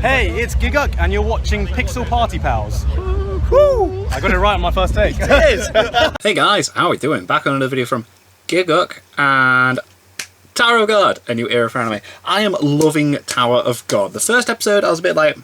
Hey, it's Giguk, and you're watching Pixel Party Pals. Woo! I got it right on my first take. It is! Hey guys, how are we doing? Back on another video from Giguk and Tower of God, a new era for anime. I am loving Tower of God. The first episode, I was a bit like,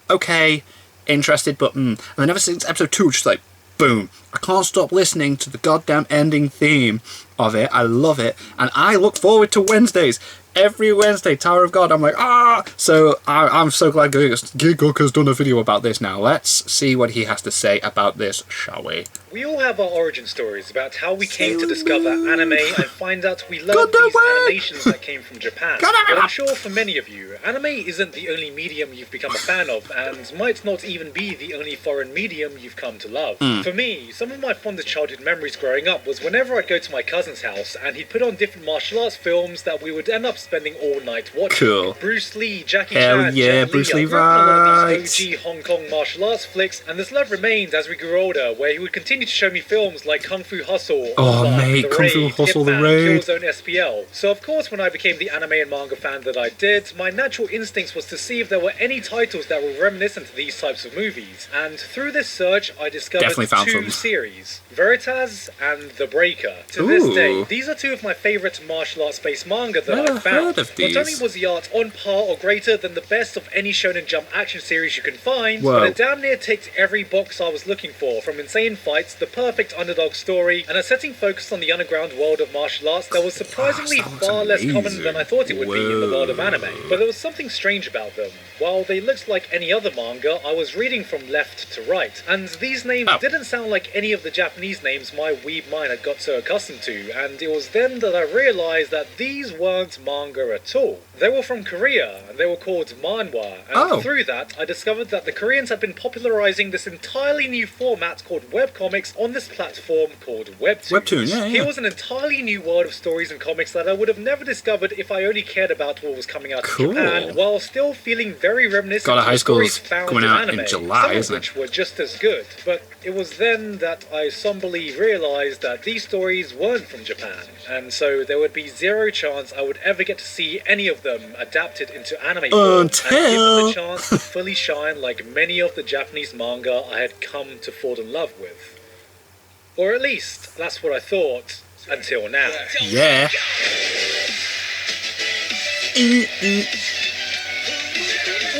okay, interested, but and then ever since episode 2, just like, boom. I can't stop listening to the goddamn ending theme of it. I love it, and I look forward to Wednesdays. Every Wednesday, Tower of God, I'm like, ah! So I'm so glad Giguk has done a video about this now. Let's see what he has to say about this, shall we? We all have our origin stories about how we came to discover anime and find out we love these animations that came from Japan. But I'm sure for many of you, anime isn't the only medium you've become a fan of, and might not even be the only foreign medium you've come to love. For me, some of my fondest childhood memories growing up was whenever I'd go to my cousin's house and he'd put on different martial arts films that we would end up spending all night watching. Cool. Bruce Lee, Jackie Hell Chan, yeah, Jet Bruce Li, Lee I grew up in a lot of vibes. these OG Hong Kong martial arts flicks, and this love remained as we grew older, where he would continue to show me films like Kung Fu Hustle, mate, The Kung Raid, Fu Hustle, The Hitman, Raid. Killzone SPL. So of course when I became the anime and manga fan that I did, my natural instincts was to see if there were any titles that were reminiscent to these types of movies. And through this search I discovered Definitely found two some. series, Veritas and The Breaker. To this day, these are two of my favourite martial arts-based manga that Never I've found. heard of these. Not only was the art on par or greater than the best of any Shonen Jump action series you can find, Whoa. but it damn near ticked every box I was looking for, from insane fights, the perfect underdog story, and a setting focused on the underground world of martial arts that was surprisingly Gosh, that looks far less common amazing. than I thought it would be in the world of anime. Whoa. But there was something strange about them. While they looked like any other manga, I was reading from left to right, and these names didn't sound like any of the Japanese names my weeb mind had got so accustomed to, and it was then that I realised that these weren't manga at all. They were from Korea, and they were called manhwa, and through that I discovered that the Koreans had been popularising this entirely new format called webcomics on this platform called Webtoons. Webtoon, yeah. Here was an entirely new world of stories and comics that I would have never discovered if I only cared about what was coming out in Japan, while still feeling very reminiscent God, of High the stories School's found coming in out anime, in July, some of isn't it? which were just as good. But it was then that I somberly realised that these stories weren't from Japan, and so there would be zero chance I would ever get to see any of them adapted into anime form, and given the chance to fully shine like many of the Japanese manga I had come to fall in love with. Or at least, that's what I thought, until now. Yeah.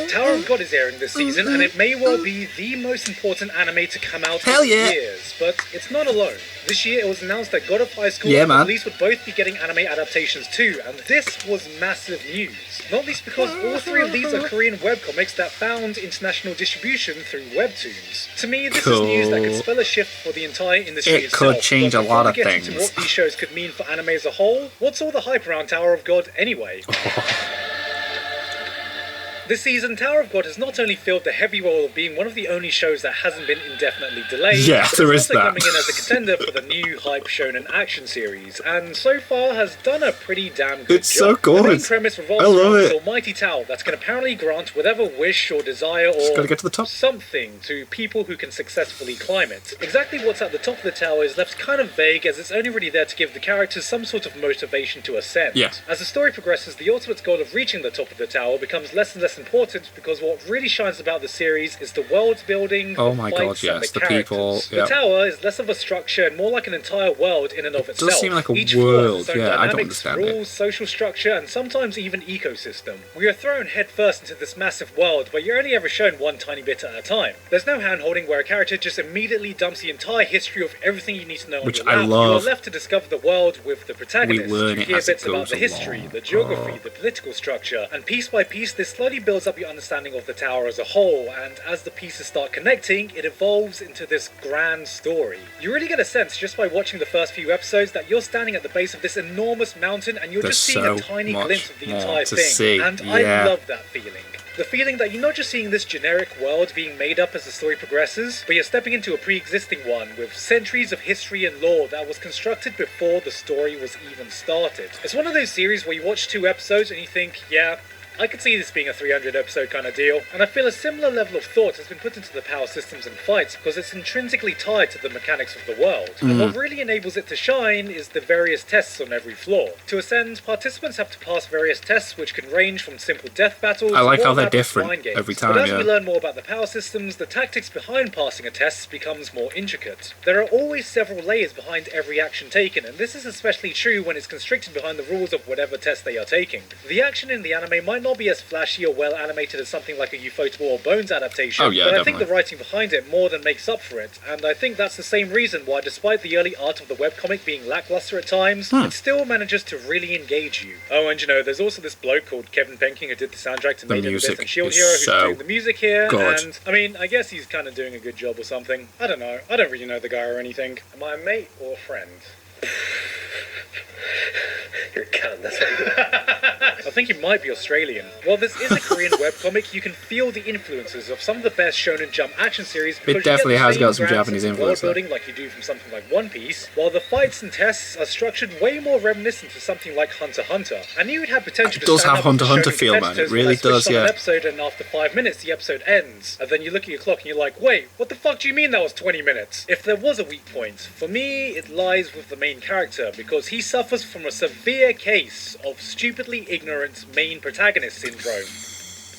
Tower of God is airing this season, and it may well be the most important anime to come out Hell in yeah. years, but it's not alone. This year it was announced that God of High School Yeah, and man. Police would both be getting anime adaptations too, and this was massive news. Not least because all three of these are Korean webcomics that found international distribution through Webtoons. To me, this is news that could spell a shift for the entire industry It itself. could change But a lot of before we get things. into what these shows could mean for anime as a whole, what's all the hype around Tower of God anyway? This season, Tower of God has not only filled the heavy role of being one of the only shows that hasn't been indefinitely delayed, Yeah, but there it's is also that. coming in as a contender for the new hype shonen action series, and so far has done a pretty damn good It's so job. good. The main premise revolves I love around it. this almighty tower that can apparently grant whatever wish or desire Just or gotta get to the top. something to people who can successfully climb it. Exactly what's at the top of the tower is left kind of vague, as it's only really there to give the characters some sort of motivation to ascend. Yeah. As the story progresses, the ultimate goal of reaching the top of the tower becomes less and less important, because what really shines about the series is the world building, Oh the my fights, God, and yes, the the people, characters. yep. The tower is less of a structure and more like an entire world in and of itself. does seem like a Each floor has world, its own yeah, I don't dynamics, understand it. rules, social structure, and sometimes even ecosystem. We are thrown headfirst into this massive world, but you're only ever shown one tiny bit at a time. There's no hand-holding where a character just immediately dumps the entire history of everything you need to know Which on your I lap. love. You are left to discover the world with the protagonist. We learn You it hear as it bits about goes the history, along. the geography, the political structure, and piece by piece this slowly builds up your understanding of the tower as a whole, and as the pieces start connecting, it evolves into this grand story. You really get a sense just by watching the first few episodes that you're standing at the base of this enormous mountain and you're There's just seeing so a tiny much glimpse of the more entire to thing. see, And yeah. I love that feeling. The feeling that you're not just seeing this generic world being made up as the story progresses, but you're stepping into a pre-existing one with centuries of history and lore that was constructed before the story was even started. It's one of those series where you watch 2 episodes and you think, yeah, I could see this being a 300 episode kind of deal, and I feel a similar level of thought has been put into the power systems and fights because it's intrinsically tied to the mechanics of the world. And what really enables it to shine is the various tests on every floor. To ascend, participants have to pass various tests which can range from simple death battles I like to how more they're elaborate different mind games. every time, But as yeah. we learn more about the power systems, the tactics behind passing a test becomes more intricate. There are always several layers behind every action taken, and this is especially true when it's constricted behind the rules of whatever test they are taking. The action in the anime might not be as flashy or well animated as something like a Ufotable or Bones adaptation, Oh, yeah, but I think definitely. the writing behind it more than makes up for it, and I think that's the same reason why, despite the early art of the webcomic being lackluster at times, it still manages to really engage you. Oh, and there's also this bloke called Kevin Penking who did the soundtrack to The Maiden music Abyss and Shield is Hero, who's so doing the music here, good. and I mean, I guess he's kind of doing a good job or something. I don't know. I don't really know the guy or anything. Am I a mate or a friend? You're a cunt, that's what you do. I think he might be Australian. While this is a Korean webcomic, you can feel the influences of some of the best Shonen Jump action series. because you definitely get the has same got some grand Japanese sense of influence, world building like you do from something like One Piece, while the fights and tests are structured way more reminiscent to something like Hunter x Hunter. I knew it had potential It to does stand have up with Hunter the x Shonen Hunter feel, man. It competitors really when I switched does, on yeah. An episode and after 5 minutes the episode ends, and then you look at your clock and you're like, wait, what the fuck do you mean that was 20 minutes? If there was a weak point, for me it lies with the main character, because he suffers from a severe case of stupidly ignorant main protagonist syndrome.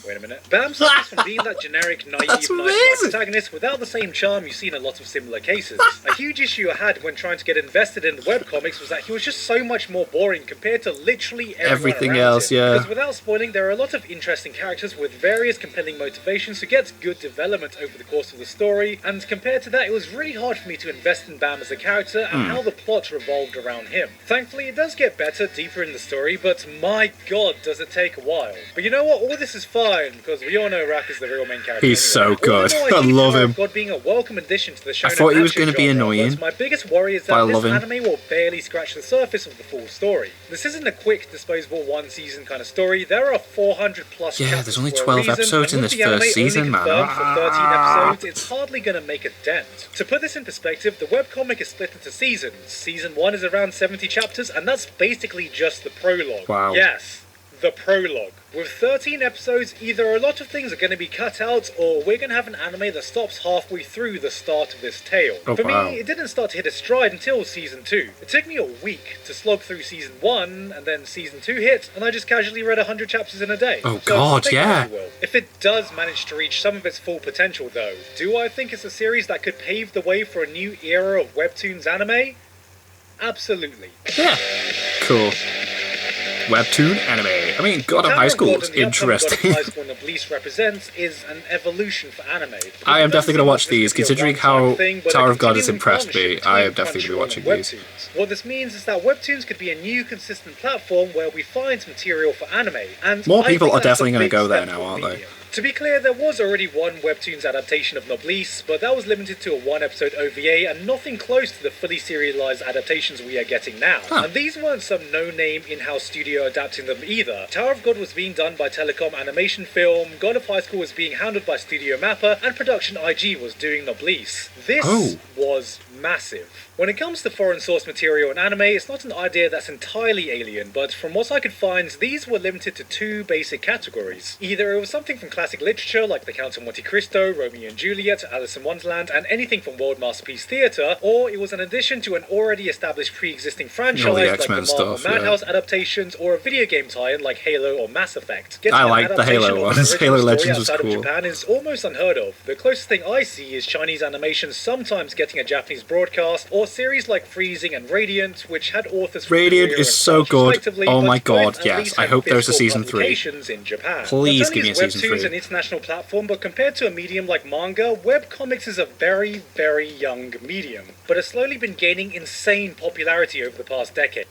Wait a minute. Bam suffers from being that generic, naive, That's nice guy amazing. protagonist without the same charm you see in a lot of similar cases. A huge issue I had when trying to get invested in the webcomics was that he was just so much more boring compared to literally Everything everyone around else, him. yeah. Because without spoiling, there are a lot of interesting characters with various compelling motivations who get good development over the course of the story, and compared to that, it was really hard for me to invest in Bam as a character and how the plot revolved around him. Thankfully, it does get better, deeper in the story, but my god, does it take a while. But you know what? All this is fine, because we all know Rak is the real main character. He's anyway. so good. All in all, I see love Tower him. of God being a welcome addition to the show. I thought he was gonna be annoying, My biggest worry is but I that love this him. anime will barely scratch the surface of the full story. This isn't a quick, disposable one-season kind of story. There are 400 plus Yeah, chapters there's only for a 12 reason, episodes and in with this the anime first season, only man. confirmed for 13 episodes, it's hardly going to make a dent. To put this in perspective, the webcomic is split into seasons. Season 1 is around 70 chapters, and that's basically just the prologue. Wow. Yes, the prologue. With 13 episodes, either a lot of things are going to be cut out, or we're going to have an anime that stops halfway through the start of this tale. Oh, For wow. me, it didn't start to hit a stride until Season 2. It took me a week to slog through Season 1, and then Season 2 hit, and I just casually read 100 chapters in a day. Oh, So, God, take that yeah. as you will. If it does manage to reach some of its full potential, though, do I think it's a series that could pave the way for a new era of Webtoons anime? Absolutely. Yeah. Cool. Webtoon anime. I mean, God of High School is interesting. High School Noblesse represents is an evolution for anime. I am definitely going to watch these, This could be a considering how one-time thing, but a Tower of God has continuing impressed me. partnership I am between definitely going to be Crunchyroll watching and these. Webtoons. What this means is that Webtoons could be a new, consistent platform where we find material for anime. And More I people think are that's a definitely gonna big go there step now, for aren't they? medium. To be clear, there was already one Webtoons adaptation of Noblesse, but that was limited to a one-episode OVA and nothing close to the fully serialized adaptations we are getting now. And these weren't some no-name in-house studio adapting them either. Tower of God was being done by Telecom Animation Film, God of High School was being handled by Studio Mappa, and Production IG was doing Noblesse. This was massive. When it comes to foreign source material in anime, it's not an idea that's entirely alien, but from what I could find, these were limited to two basic categories. Either it was something from classic literature like The Count of Monte Cristo, Romeo and Juliet, Alice in Wonderland, and anything from World Masterpiece Theatre, or it was an addition to an already established pre-existing franchise All the like the X-Men Marvel stuff, yeah. Madhouse adaptations, or a video game tie-in like Halo or Mass Effect. Getting I an like the adaptation Halo of an ones. original Halo story Legends was outside of cool. Japan is almost unheard of. The closest thing I see is Chinese animation sometimes getting a Japanese broadcast, or series like Freezing and Radiant, which had authors from Radiant Korea is and so France good. respectively, Oh but my both God, at yes. least I had hope there's a physical season 3. publications in Japan. Please Not only give me a is season Webtoons 3. an international platform, but compared to a medium like manga, webcomics is a very, very young medium, but has slowly been gaining insane popularity over the past decade.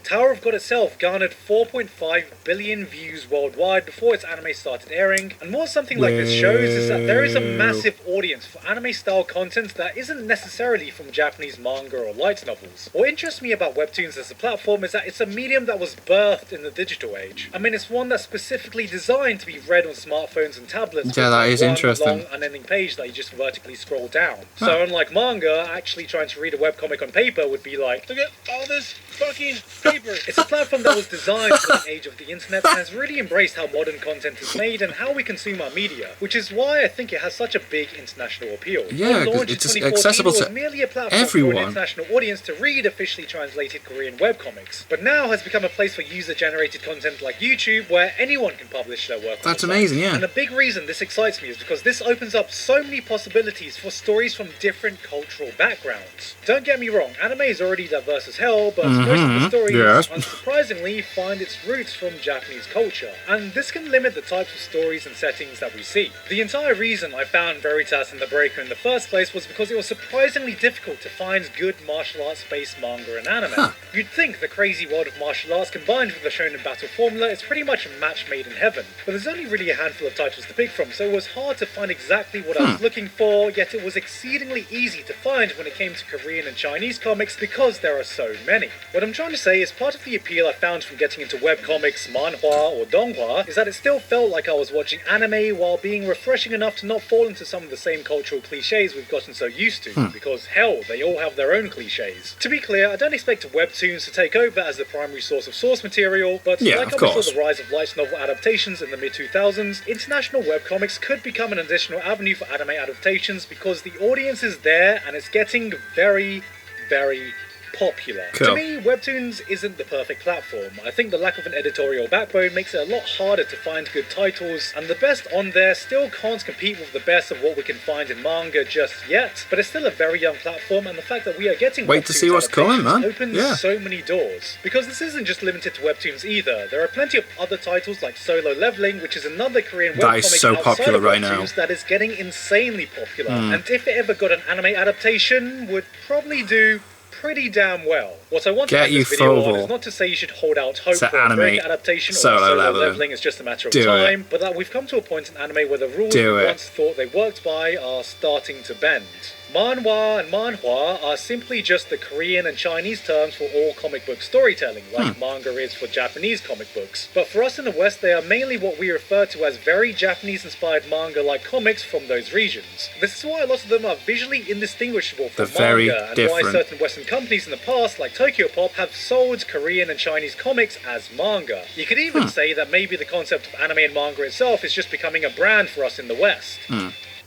Tower of God itself garnered 4.5 billion views worldwide before its anime started airing, and what something like this shows is that there is a massive audience for anime-style content that isn't necessarily from Japanese manga or light novels. What interests me about Webtoons as a platform is that it's a medium that was birthed in the digital age. I mean, it's one that's specifically designed to be read on smartphones and tablets. Yeah, with that is one interesting. long, unending page that you just vertically scroll down. So unlike manga, actually trying to read a webcomic on paper would be like, look at all this fucking It's a platform that was designed for the age of the internet and has really embraced how modern content is made and how we consume our media, which is why I think it has such a big international appeal. Yeah, When launched it's in 2014, accessible it was to merely a platform for everyone. an international audience to read officially translated Korean webcomics, but now has become a place for user-generated content like YouTube where anyone can publish their work. That's on the amazing, site. yeah. And a big reason this excites me is because this opens up so many possibilities for stories from different cultural backgrounds. Don't get me wrong, anime is already diverse as hell, but most of the stories, yes. unsurprisingly, find its roots from Japanese culture, and this can limit the types of stories and settings that we see. The entire reason I found Veritas and the Breaker in the first place was because it was surprisingly difficult to find good martial arts-based manga and anime. You'd think the crazy world of martial arts combined with the shonen battle formula is pretty much a match made in heaven, but there's only really a handful of titles to pick from, so it was hard to find exactly what I was looking for, yet it was exceedingly easy to find when it came to Korean and Chinese comics because there are so many. What I'm trying to say is part of the appeal I found from getting into webcomics, manhwa or donghua is that it still felt like I was watching anime while being refreshing enough to not fall into some of the same cultural cliches we've gotten so used to, because hell, they all have their own cliches. To be clear, I don't expect Webtoons to take over as the primary source of source material, but like how we saw the rise of light novel adaptations in the mid-2000s, international webcomics could become an additional avenue for anime adaptations because the audience is there and it's getting very, very popular. To me, Webtoons isn't the perfect platform. I think the lack of an editorial backbone makes it a lot harder to find good titles, and the best on there still can't compete with the best of what we can find in manga just yet, but it's still a very young platform, and the fact that we are getting Wait to see what's coming, man. opens so many doors. Because this isn't just limited to Webtoons either. There are plenty of other titles like Solo Leveling, which is another Korean webcomic that is so popular right now. that is getting insanely popular, and if it ever got an anime adaptation, would probably do pretty damn well. What I want to make this video on is not to say you should hold out hope for a great adaptation or Solo Leveling is just a matter of time, but that we've come to a point in anime where the rules we once thought they worked by are starting to bend. Manhwa and manhwa are simply just the Korean and Chinese terms for all comic book storytelling, like manga is for Japanese comic books. But for us in the West, they are mainly what we refer to as very Japanese-inspired manga-like comics from those regions. This is why a lot of them are visually indistinguishable from manga, and why certain Western companies in the past, like Tokyo Pop, have sold Korean and Chinese comics as manga. You could even say that maybe the concept of anime and manga itself is just becoming a brand for us in the West.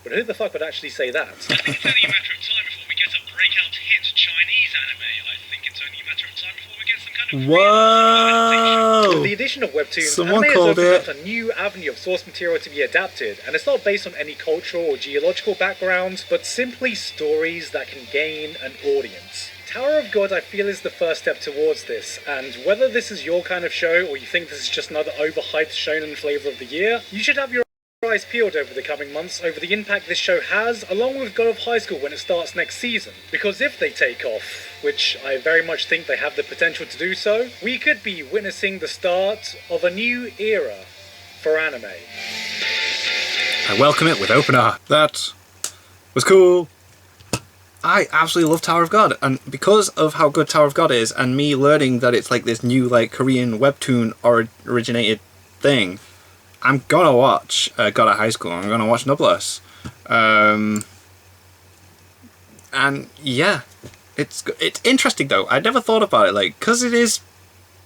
But who the fuck would actually say that? It's only a matter of time before we get a breakout hit Chinese anime. I think it's only a matter of time before we get some kind of Whoa! With the addition of Webtoons, anime has opened up a new avenue of source material to be adapted, and it's not based on any cultural or geological background, but simply stories that can gain an audience. Tower of God, I feel, is the first step towards this, and whether this is your kind of show or you think this is just another overhyped shonen flavour of the year, you should have your eyes peeled over the coming months over the impact this show has, along with God of High School when it starts next season. Because if they take off, which I very much think they have the potential to do so, we could be witnessing the start of a new era for anime. I welcome it with open arms. That was cool. I absolutely love Tower of God, and because of how good Tower of God is, and me learning that it's like this new like Korean webtoon originated thing, I'm gonna watch God of High School. I'm gonna watch Noblesse, and yeah, it's interesting though. I never thought about it, like, because it is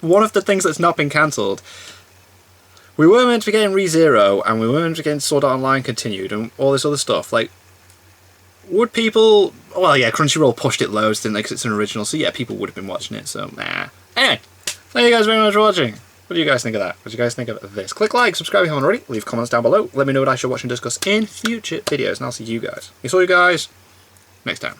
one of the things that's not been cancelled. We were meant to be getting ReZero, and we were meant to be getting Sword Art Online Continued, and all this other stuff. Like, would people? Well, yeah, Crunchyroll pushed it loads, didn't they? Because it's an original, so yeah, people would have been watching it. So nah. Anyway, thank you guys very much for watching. What do you guys think of that? What do you guys think of this? Click like, subscribe if you haven't already, leave comments down below, let me know what I should watch and discuss in future videos, and I'll see you guys. I saw you guys next time.